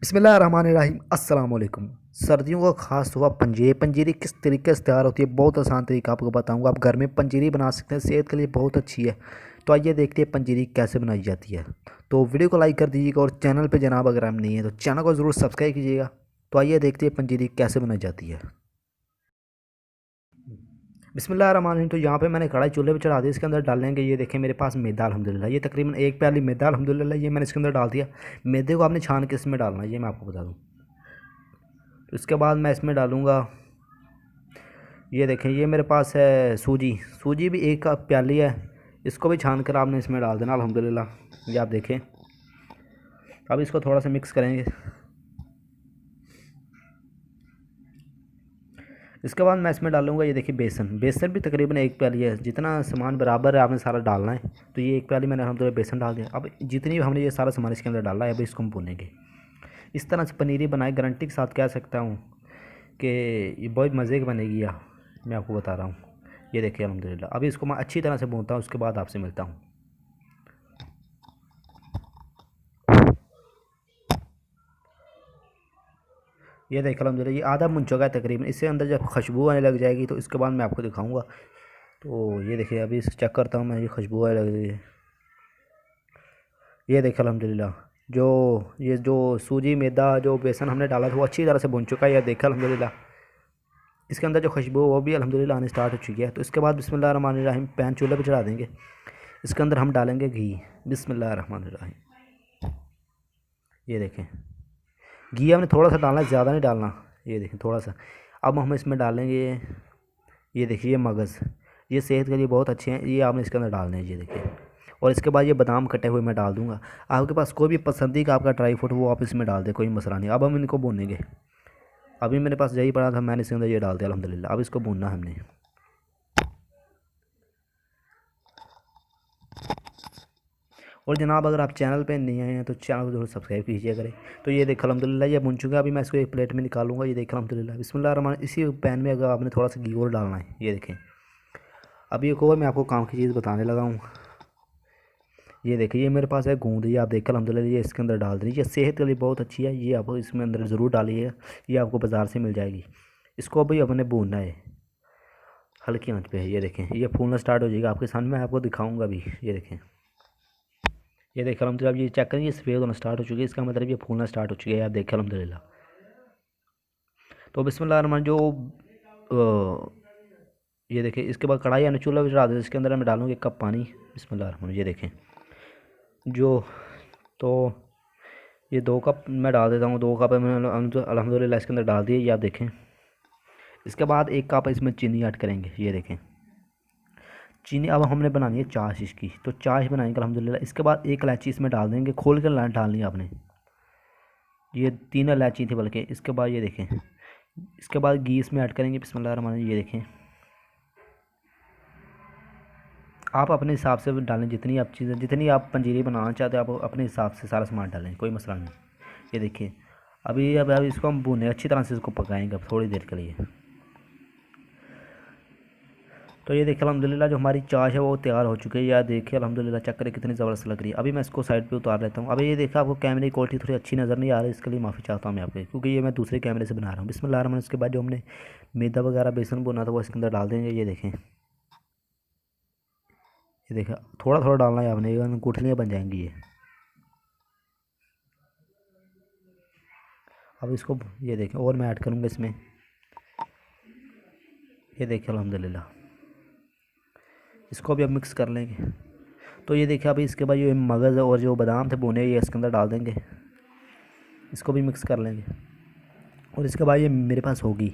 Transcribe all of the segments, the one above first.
बिस्मिल्लाहिर्रहमानिर्रहीम अस्सलाम वालेकुम। सर्दियों का खास हुआ पंजीरी। पंजीरी किस तरीके से तैयार होती है, बहुत आसान तरीका आपको बताऊंगा। आप घर में पंजीरी बना सकते हैं, सेहत के लिए बहुत अच्छी है। तो आइए देखते हैं पंजीरी कैसे बनाई जाती है। तो वीडियो को लाइक कर दीजिएगा और चैनल पे जनाब अगर हम नहीं है तो चैनल को ज़रूर सब्सक्राइब कीजिएगा। तो आइए देखते हैं पंजीरी कैसे बनाई जाती है। बिस्मिल्लाहिर्रहमानिर्रहीम। तो यहाँ पे मैंने कढ़ाई चूल्हे पे चढ़ा दी, इसके अंदर डालेंगे ये देखिए मेरे पास मैदा अल्हम्दुलिल्लाह, ये तकरीबन एक प्याली मैदा अल्हम्दुलिल्लाह ये मैंने इसके अंदर डाल दिया। मैदे को आपने छान के इसमें डालना है, ये मैं आपको बता दूँ। तो इसके बाद मैं इसमें डालूँगा, ये देखें ये मेरे पास है सूजी। सूजी भी एक कप प्याली है, इसको भी छान कर आपने इसमें डाल देना अल्हम्दुलिल्लाह। ये आप देखें। अब इसको थोड़ा सा मिक्स करेंगे। इसके बाद मैं इसमें डालूँगा ये देखिए बेसन। बेसन भी तकरीबन एक प्याली है, जितना सामान बराबर है आपने सारा डालना है। तो ये एक प्याली मैंने अल्हम्दुलिल्लाह बेसन डाल दिया। अब जितनी भी हमने ये सारा सामान इसके अंदर डाला है, अब इसको हम भूनेंगे। इस तरह से पनीरी बनाए, गारंटी के साथ कह सकता हूँ कि ये बहुत मज़े की बनेगी। या मैं आपको बता रहा हूँ, ये देखिए अल्हम्दुलिल्लाह। अभी इसको मैं अच्छी तरह से भूनता हूँ, उसके बाद आपसे मिलता हूँ। ये देखिए अल्हम्दुलिल्लाह, ये आधा भुन चुका है तकरीबन। इससे अंदर जब खुशबू आने लग जाएगी तो इसके बाद मैं आपको दिखाऊंगा। तो ये देखिए अभी चेक करता हूँ मैं, ये खुशबू आने लग रही है। ये देखिए अल्हम्दुलिल्लाह, जो सूजी मैदा जो बेसन हमने डाला था वो अच्छी तरह से भुन चुका है। ये देखिए अल्हम्दुलिल्लाह, इसके अंदर जो खुशबू है वो भी अल्हम्दुलिल्लाह आने स्टार्ट हो चुकी है। तो इसके बाद बिस्मिल्लाहिर्रहमानिर्रहीम पैन चूल्हे पे चढ़ा देंगे। इसके अंदर हम डालेंगे घी। बिस्मिल्लाहिर्रहमानिर्रहीम। ये देखें, घी हमने थोड़ा सा डालना है, ज़्यादा नहीं डालना। ये देखें थोड़ा सा। अब हम इसमें डालेंगे, ये देखिए ये मगज़, ये सेहत के लिए बहुत अच्छे हैं, ये आपने इसके अंदर डालने हैं। ये देखिए, और इसके बाद ये बादाम कटे हुए मैं डाल दूंगा। आपके पास कोई भी पसंदीदा आपका ड्राई फ्रूट वो आप इसमें डाल दें, कोई मसला नहीं। अब हम इनको भूनेंगे। अभी मेरे पास यही पड़ा था, मैंने इसके अंदर ये डाल दिया अल्हम्दुलिल्लाह। अब इसको भूनना हमने। और जनाब अगर आप चैनल पे नहीं आए हैं तो चैनल को जरूर सब्सक्राइब कीजिए करें। तो ये देखा अल्हम्दुलिल्लाह ये भुन चुका है। अभी मैं इसको एक प्लेट में निकालूंगा। ये देखा अल्हम्दुलिल्लाह। बिस्मिल्लाह, इसी पैन में अगर आपने थोड़ा सा घी और डालना है। ये देखें, अभी एक और मैं आपको काम की चीज़ बताने लगा हूँ। ये देखिए ये मेरे पास है गूंद, ये आप देखकर अल्हम्दुलिल्लाह ये इसके अंदर डाल दीजिए। ये सेहत के लिए बहुत अच्छी है, ये आप इसमें अंदर ज़रूर डालिए। ये आपको बाज़ार से मिल जाएगी। इसको अभी अपने भूनना है हल्की आंच पे। ये देखें ये फूलना स्टार्ट हो जाएगा आपके सामने, मैं आपको दिखाऊंगा अभी। ये देखें, ये देखें अल्हम्दुलिल्लाह, ये चेक करें ये सफ़ेद होना स्टार्ट हो चुकी है, इसका मतलब ये फूलना स्टार्ट हो चुकी है। आप देखें अल्हम्दुलिल्लाह। तो बिस्मिल्लाह रहमान जो ये देखें, इसके बाद कढ़ाई यानी चूल्हा भी चढ़ा दें। इसके अंदर मैं डालूँगी 1 कप पानी। बिस्मिल्लाह रहमान। ये देखें जो, तो ये 2 कप मैं डाल देता हूँ। 2 कप मैंने अल्हम्दुलिल्लाह इसके अंदर डाल दिए, ये आप देखें। इसके बाद 1 कप इसमें चीनी ऐड करेंगे। ये देखें चीनी अब हमने बनानी है चाश इसकी, तो चाश बनाएंगे अल्हम्दुलिल्लाह। इसके बाद 1 इलायची इसमें डाल देंगे, खोल कर डालनी है आपने। ये 3 इलायची थी बल्कि। इसके बाद ये देखें, इसके बाद घी इसमें ऐड करेंगे। बिस्मिल्लाह। ये देखें, आप अपने हिसाब से डालें, जितनी आप चीज़ें, जितनी आप पंजीरी बनाना चाहते हैं आप अपने हिसाब से सारा सामान डालें, कोई मसला नहीं। ये देखिए अब इसको हम भूने अच्छी तरह से इसको पकाएंगे अब थोड़ी देर के लिए। तो ये देखिए अल्हम्दुलिल्लाह जो हमारी चाश है वो तैयार हो चुकी है। यार देखिए अल्हम्दुलिल्लाह, चेक करें कितनी ज़बरदस्त लग रही है। अभी मैं इसको साइड पे उतार लेता हूँ। अभी ये देखा आपको कैमरे की क्वालिटी थोड़ी अच्छी नज़र नहीं आ रही, इसके लिए माफ़ी चाहता हूँ मैं आपके, क्योंकि ये मैं दूसरे कैमरे से बना रहा हूँ। बिस्मिल्लाह। उसके बाद जो हमने मैदा वगैरह बेसन भुना था वो इसके अंदर डाल देंगे। ये देखें, ये देखा थोड़ा थोड़ा डालना है आपने, ये गुठलियाँ बन जाएंगी ये। अब इसको ये देखें और मैं ऐड करूँगा इसमें। ये देखिए अल्हम्दुलिल्लाह, इसको भी अब मिक्स कर लेंगे। तो ये देखिए अभी इसके बाद ये मगज़ और जो बादाम थे भुने ये इसके अंदर डाल देंगे। इसको भी मिक्स कर लेंगे। और इसके बाद ये मेरे पास होगी,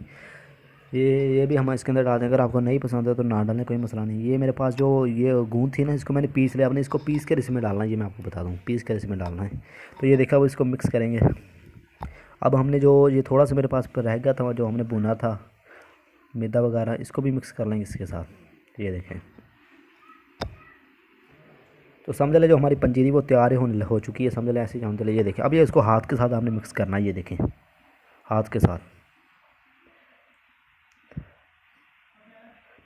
ये भी हम इसके अंदर डाल दें। अगर आपको नहीं पसंद है तो ना डालें, कोई मसला नहीं। ये मेरे पास जो ये गूंद थी ना, इसको मैंने पीस लिया। आपने इसको पीस कर इसमें डालना है, ये मैं आपको बता दूँ, पीस कर इसमें डालना है। तो ये देखा वो इसको मिक्स करेंगे। अब हमने जो ये थोड़ा सा मेरे पास पर रह गया था जो हमने भुना था मैदा वगैरह, इसको भी मिक्स कर लेंगे इसके साथ। ये देखें, तो समझ ले जो हमारी पंजीरी वो तैयार होने हो चुकी है, समझ ले ऐसे समझ ले। ये देखें अब ये इसको हाथ के साथ आपने मिक्स करना है। ये देखें हाथ के साथ।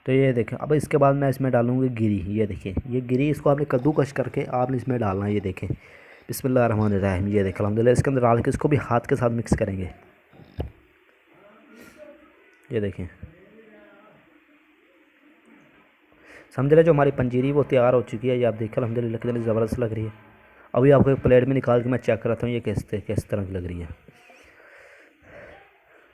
तो ये देखें अब इसके बाद मैं इसमें डालूँगी गिरी। ये देखिए ये गिरी, इसको आपने कद्दूकश करके आपने इसमें डालना है। ये देखें बिस्मिल्लाहिर्रहमानिर्रहीम। ये देखें अल्हम्दुलिल्लाह, इसके अंदर डाल के इसको भी हाथ के साथ मिक्स करेंगे। ये देखें समझ रहे, जो हमारी पंजीरी वो तैयार हो चुकी है। ये आप देखें अल्हम्दुलिल्लाह कितनी ज़बरदस्त लग रही है। अभी आपको एक प्लेट में निकाल के मैं चेक कराता हूँ ये किस तरह की लग रही है।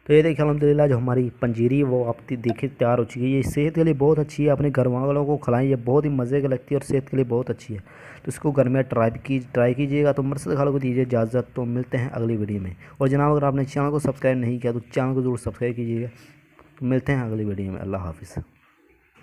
तो ये देखिए अल्हम्दुलिल्लाह जो हमारी पंजीरी वो आप देखिए तैयार हो चुकी है। ये सेहत के लिए बहुत अच्छी है, अपने घर वालों को खिलाएं, ये बहुत ही मज़े की लगती है और सेहत के लिए बहुत अच्छी है। तो इसको घर में ट्राई कीजिएगा। तो मरसद खाल को दीजिए इजाज़त, तो मिलते हैं अगली वीडियो में। और जनाब अगर आपने चैनल को सब्सक्राइब नहीं किया तो चैनल को ज़रूर सब्सक्राइब कीजिएगा। तो मिलते हैं अगली वीडियो में। अल्लाह हाफ़िज़।